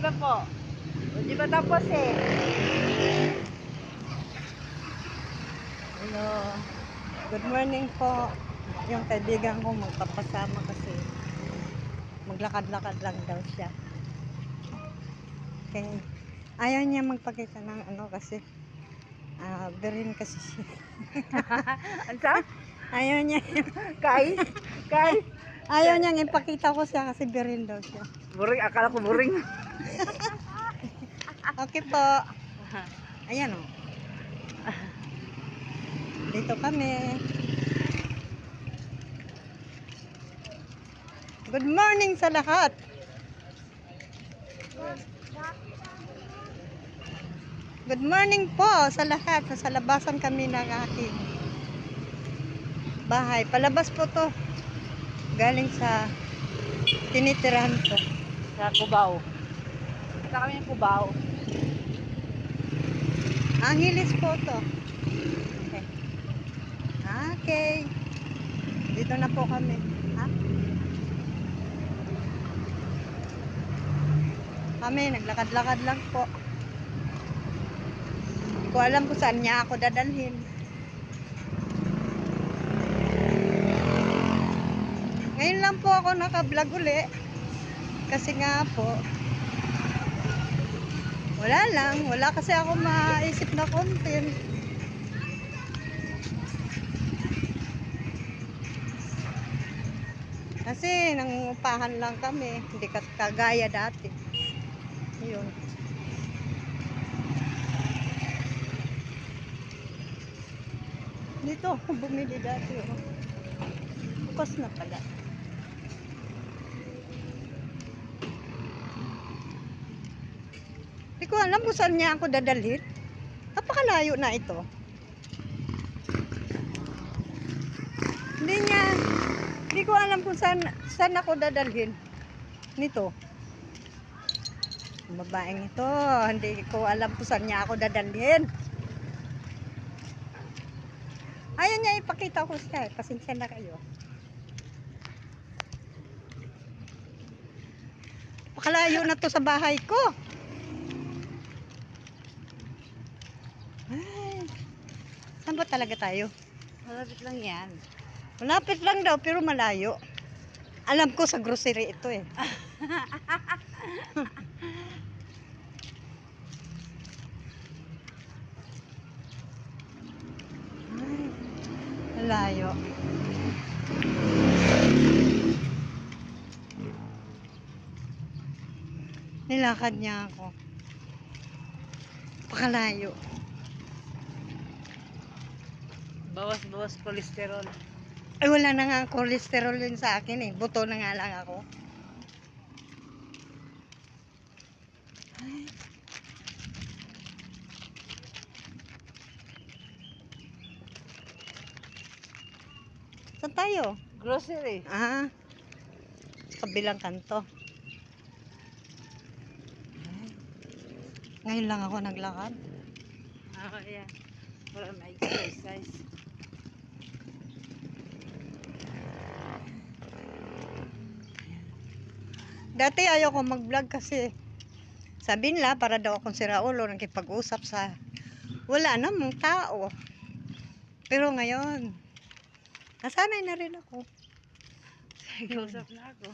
ba po? Di ba tapos eh? Hello. Good morning po. Yung kaibigan ko magpapasama kasi maglakad-lakad lang daw siya. Okay. Ayaw niya magpakita ng ano kasi berin kasi siya. Ansa? Ayaw niya. Kay? Kay? Ayaw niyang ipakita ko siya kasi berin daw siya. Boring, akala ko boring. Okay po. Ayan o. Dito kami. Good morning sa lahat. Good morning po sa lahat. Sa labasan kami ng aking bahay. Palabas po to. Galing sa tinitirahan ko. Sa Cubao. Punta kami ng Cubao. Angeles po to. Okay. Okay. Dito na po kami. Ha? Kami, naglakad-lakad lang po. Hindi ko alam kung saan niya ako dadalhin. Ngayon lang po ako naka-vlog uli. Kasi nga po, wala lang. Wala kasi ako maisip na content. Kasi nangungupahan lang kami. Hindi kagaya dati. Yun. Dito ako bumili dati. Oh. Bukas na pala. Hindi ko alam kung saan niya ako dadalhin. Napakalayo na ito. Hindi ko alam kung saan ako dadalhin. Nito. Babaeng ito. Hindi ko alam kung saan niya ako dadalhin. Ayaw niya ipakita ko siya. Pasensya na kayo. Napakalayo na to sa bahay ko. Ay, saan ba talaga tayo? Malapit lang yan. Malapit lang daw pero malayo. Alam ko sa grocery ito eh. Ay, malayo. Nilakad niya ako. Pakalayo. Bawas-bawas kolesterol. Ay, wala na nga cholesterol yun sa akin eh. Buto na nga lang ako. Ay. Saan tayo? Grocery. Sa kabilang kanto. Ay. Ngayon lang ako naglakad. Ayan. Wala na exercise. Dati ayaw ko mag-vlog kasi sabi nila para daw akong siraulo nakipag-usap sa wala namang tao. Pero ngayon, nasanay na rin ako. Nag-usap na ako.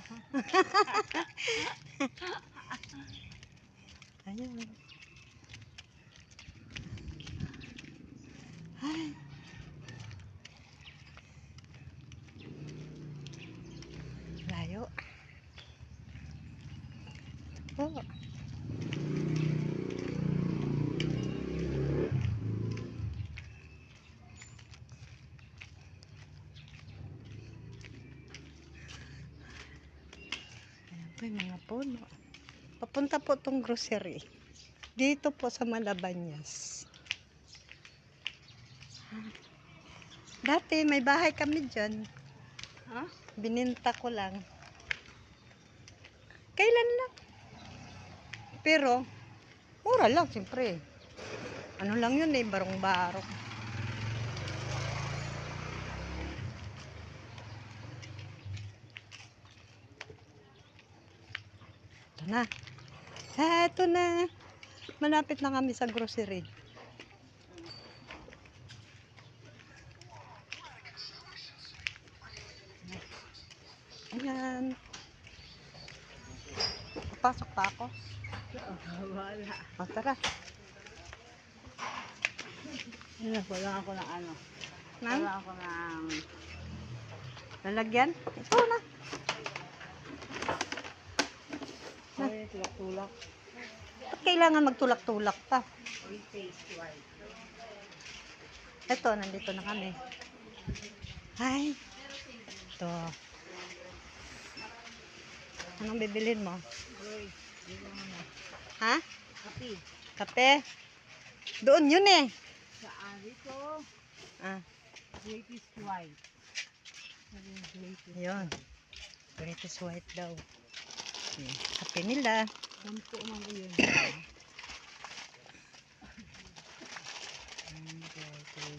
Ayun. Ay. Layo. Oh. Ayan po yung mga puno. Papunta po tong grocery. Dito po sa Malabanyas. Dati may bahay kami dyan. Ha? Bininta ko lang. Kailan lang? Pero, mura lang siyempre. Ano lang yun eh, barong-barong. Ito na. Eto na. Malapit na kami sa grocery. Ayan. Pasok pa ako. Wala. O, tara. Wala ako ng ano. Nang? Wala ako ng... Lalagyan? Ito na. Ay, tulak-tulak. At kailangan magtulak-tulak pa. Oil paste white. Ito, nandito na kami. Ay. Ito. Anong bibilin mo? Uy, dito muna. Ha? Kapi. Kape? Doon yun eh. Saan dito? Ah, Greatest white. Sabi yung greatest. yun. Greatest white daw. Kape nila. Sampo man yun.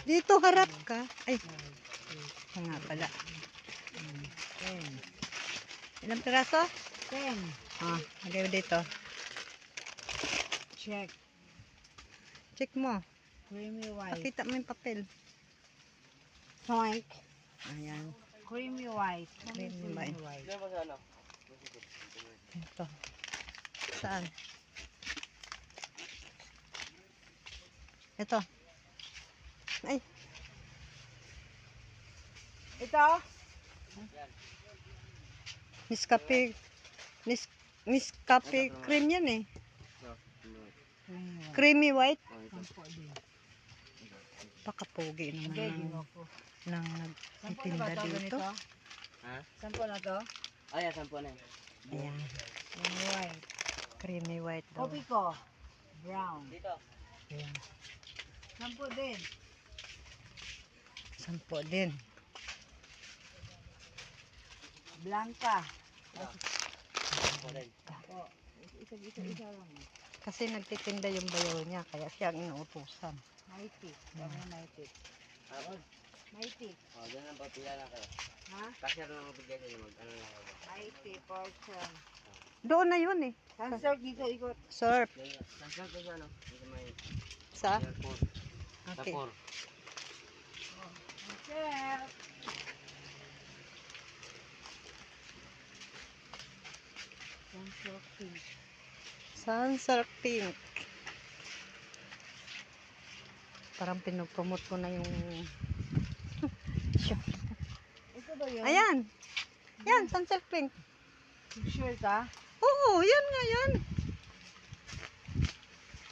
Dito harap ka. Ay. Oo nga pala. 10. Ilang piraso? 10. Ah, lagay mo dito. Check. Check mo. Creamy white. Pakita mo yung papel. Toink. Ayan. Creamy white. Creamy white. Ito. Saan? Ito. Ay. Ito? Nescafe. Nescafe cream yan eh. Creamy white. Creamy white. Sampo din. Pakapogi naman Okay, ng, ginawa ko. ng Sampo na ba nagtitinda ito dito. ganito? Ha? Sampo na to? Ay, sampo na yun. Ayan. Creamy white. Creamy white daw. Kopi ko. Brown. Dito. Ayan. Sampo din. 10 din. Blanca. Sampo rin. O, isa lang. Kasi nagtitinda yung bayaw niya. Kaya siya ang inuutusan. Mighty. Dami mighty. Tapos, Mighty. doon lang pagpila lang kayo. Ha? Kasi ano lang magbigay sila ano lang kayo. Mighty portion. Doon na yun eh. Sunset dito ikot. Surf. Saan ko siya, no? Dito may Sa? airport. Okay. Tapor. Sunset. Sunset pink. Sunset pink. Parang pinopromote ko na yung shop. Ito ba yun? Ayan. Yan, sunset pink. Sure ka? Oo, yan nga yan.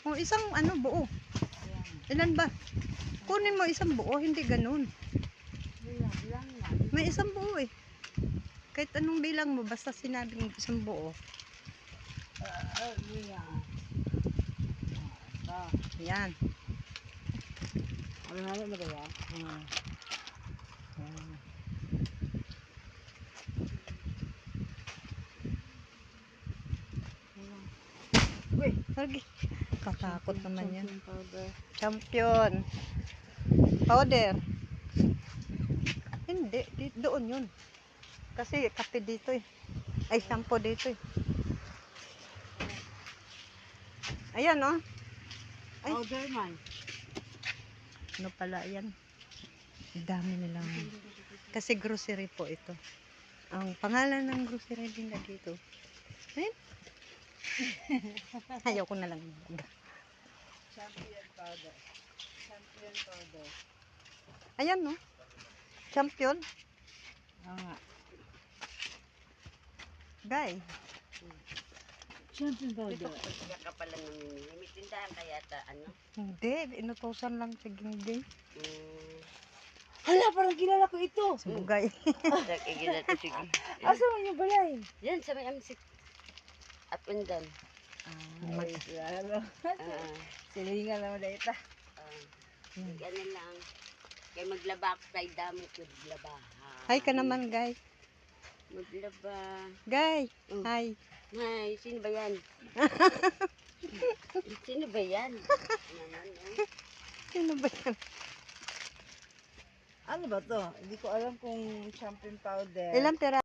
O, isang ano, buo. Ayan. Ilan ba? Kunin mo isang buo, hindi ganun. Bilang na. May isang buo eh. Kahit anong bilang mo, basta sinabing isang buo. Bilang. Ito. Yan. Ano na ba kaya? Yan. Yan. Uy. Lagi. Katakot naman yan. Champion powder. Champion. Powder. Hindi, doon yun. Kasi kape dito eh. Ay, shampoo dito eh. Ayan oh. Ay. Powder man. Ano pala yan? Ang dami nilang. Kasi grocery po ito. Ang pangalan ng grocery din na dito. Ayun. Ayaw ko na lang. Champion powder. Champion powder. Ayan no. Champion. Oo nga. Guy. Champion powder. Kaya ka pala nang may tindahan kaya ta, ano? Hindi. Inutusan lang sa gingging. Hala, parang kilala ko ito. Sa bugay. Igila to sige. Asa man yung balay? Yan, sa may amsik. Up and down. Mag- Lalo. Silingan naman na ito. Ganun lang. Kaya maglaba ako kay damit. Maglaba. Hi ka naman, Guy. Maglaba. Guy. Mm. Hi. Hi, sino ba yan? Sino ba yan? Naman, Sino ba yan? Ano ba to? Hindi ko alam kung champion powder. Ilang pera?